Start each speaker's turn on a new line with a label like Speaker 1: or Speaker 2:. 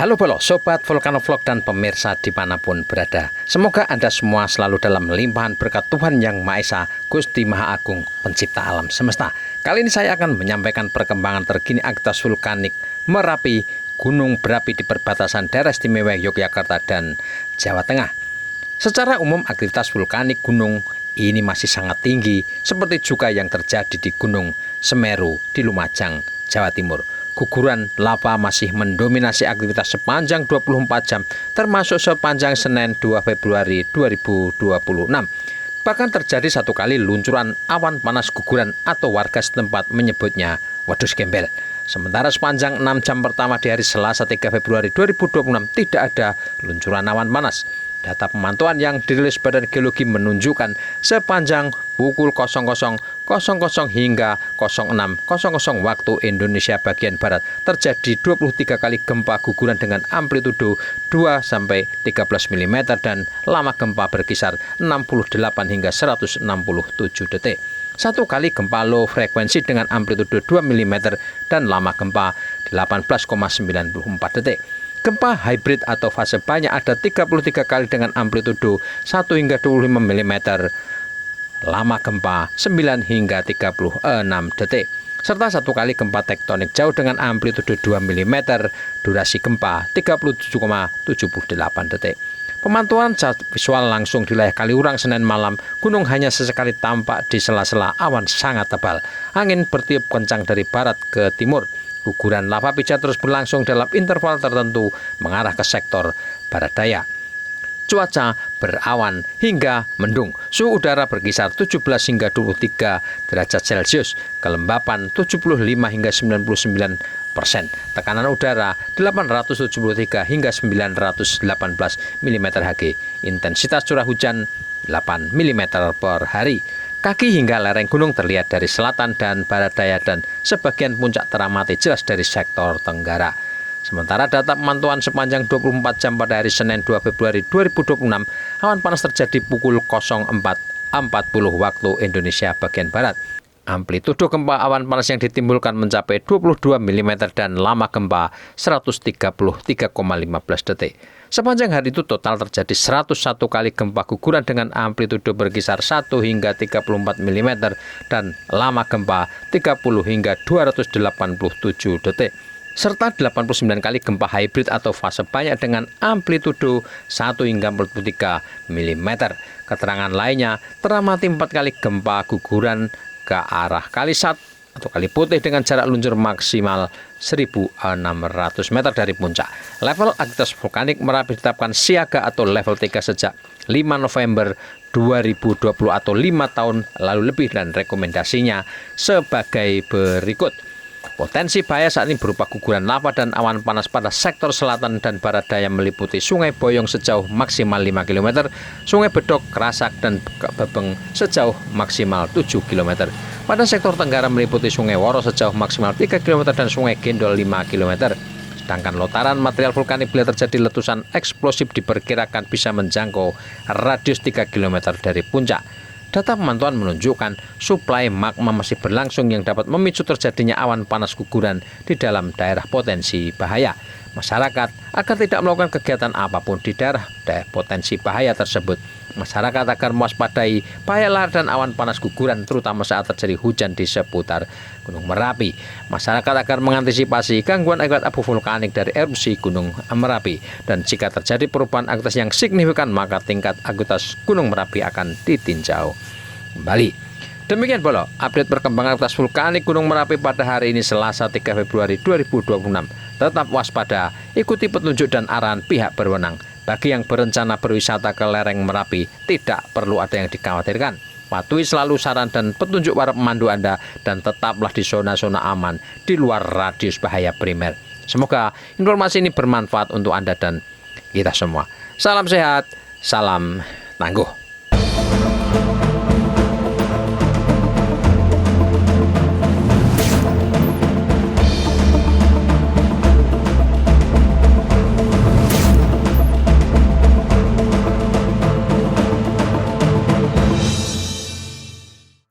Speaker 1: Halo Bolo, Sobat Volcanovlog dan pemirsa dimanapun berada. Semoga Anda semua selalu dalam limpahan berkat Tuhan Yang Maha Esa, Gusti Maha Agung, pencipta alam semesta. Kali ini saya akan menyampaikan perkembangan terkini aktivitas vulkanik Merapi, gunung berapi di perbatasan daerah istimewa Yogyakarta dan Jawa Tengah. Secara umum aktivitas vulkanik gunung ini masih sangat tinggi, seperti juga yang terjadi di Gunung Semeru di Lumajang, Jawa Timur. Guguran lava masih mendominasi aktivitas sepanjang 24 jam, termasuk sepanjang Senin 2 Februari 2026. Bahkan terjadi satu kali luncuran awan panas guguran atau warga setempat menyebutnya wedus gembel. Sementara sepanjang 6 jam pertama di hari Selasa 3 Februari 2026 tidak ada luncuran awan panas. Data pemantauan yang dirilis Badan Geologi menunjukkan sepanjang pukul 00.00 hingga 06.00 waktu Indonesia bagian Barat terjadi 23 kali gempa guguran dengan amplitudo 2-13 mm dan lama gempa berkisar 68 hingga 167 detik. Satu kali gempa low frekuensi dengan amplitudo 2 mm dan lama gempa 18,94 detik. Gempa hybrid atau fase banyak ada 33 kali dengan amplitudo 1 hingga 25 mm, lama gempa 9 hingga 36 detik, serta satu kali gempa tektonik jauh dengan amplitudo 2 mm, durasi gempa 37,78 detik. Pemantauan visual langsung di wilayah Kaliurang Senin malam, gunung hanya sesekali tampak di sela-sela awan sangat tebal. Angin bertiup kencang dari barat ke timur. Guguran lava pijar terus berlangsung dalam interval tertentu mengarah ke sektor barat daya. Cuaca berawan hingga mendung. Suhu udara berkisar 17 hingga 23 derajat Celcius. Kelembapan 75 hingga 99%. Tekanan udara 873 hingga 918 mm Hg. Intensitas curah hujan 8 mm per hari. Kaki hingga lereng gunung terlihat dari selatan dan barat daya dan sebagian puncak teramati jelas dari sektor tenggara. Sementara data pemantauan sepanjang 24 jam pada hari Senin 2 Februari 2026, awan panas terjadi pukul 04.40 waktu Indonesia bagian Barat. Amplitudo gempa awan panas yang ditimbulkan mencapai 22 mm dan lama gempa 133,15 detik. Sepanjang hari itu total terjadi 101 kali gempa guguran dengan amplitudo berkisar 1 hingga 34 mm dan lama gempa 30 hingga 287 detik. Serta 89 kali gempa hybrid atau fase banyak dengan amplitudo 1 hingga 43 mm. Keterangan lainnya teramati 4 kali gempa guguran ke arah Kalisat atau Kali Putih dengan jarak luncur maksimal 1.600 meter dari puncak. Level aktivitas vulkanik Merapi ditetapkan siaga atau level 3 sejak 5 November 2020 atau 5 tahun lalu lebih, dan rekomendasinya sebagai berikut. Potensi bahaya saat ini berupa guguran lava dan awan panas pada sektor selatan dan barat daya meliputi Sungai Boyong sejauh maksimal 5 km, Sungai Bedok, Kerasak, dan Bebeng sejauh maksimal 7 km. Pada sektor tenggara meliputi Sungai Woro sejauh maksimal 3 km dan Sungai Gendol 5 km. Sedangkan lontaran material vulkanik bila terjadi letusan eksplosif diperkirakan bisa menjangkau radius 3 km dari puncak. Data pemantauan menunjukkan suplai magma masih berlangsung yang dapat memicu terjadinya awan panas guguran di dalam daerah potensi bahaya. Masyarakat agar tidak melakukan kegiatan apapun di daerah potensi bahaya tersebut. Masyarakat agar mewaspadai bahaya lahar dan awan panas guguran terutama saat terjadi hujan di seputar Gunung Merapi. Masyarakat agar mengantisipasi gangguan akibat abu vulkanik dari erupsi Gunung Merapi, dan jika terjadi perubahan aktivitas yang signifikan maka tingkat aktivitas Gunung Merapi akan ditinjau kembali. Demikian Bolo, update perkembangan aktivitas vulkanik Gunung Merapi pada hari ini Selasa 3 Februari 2026. Tetap waspada, ikuti petunjuk dan arahan pihak berwenang. Bagi yang berencana berwisata ke lereng Merapi, tidak perlu ada yang dikhawatirkan. Patuhi selalu saran dan petunjuk para pemandu Anda dan tetaplah di zona-zona aman di luar radius bahaya primer. Semoga informasi ini bermanfaat untuk Anda dan kita semua. Salam sehat, salam tangguh.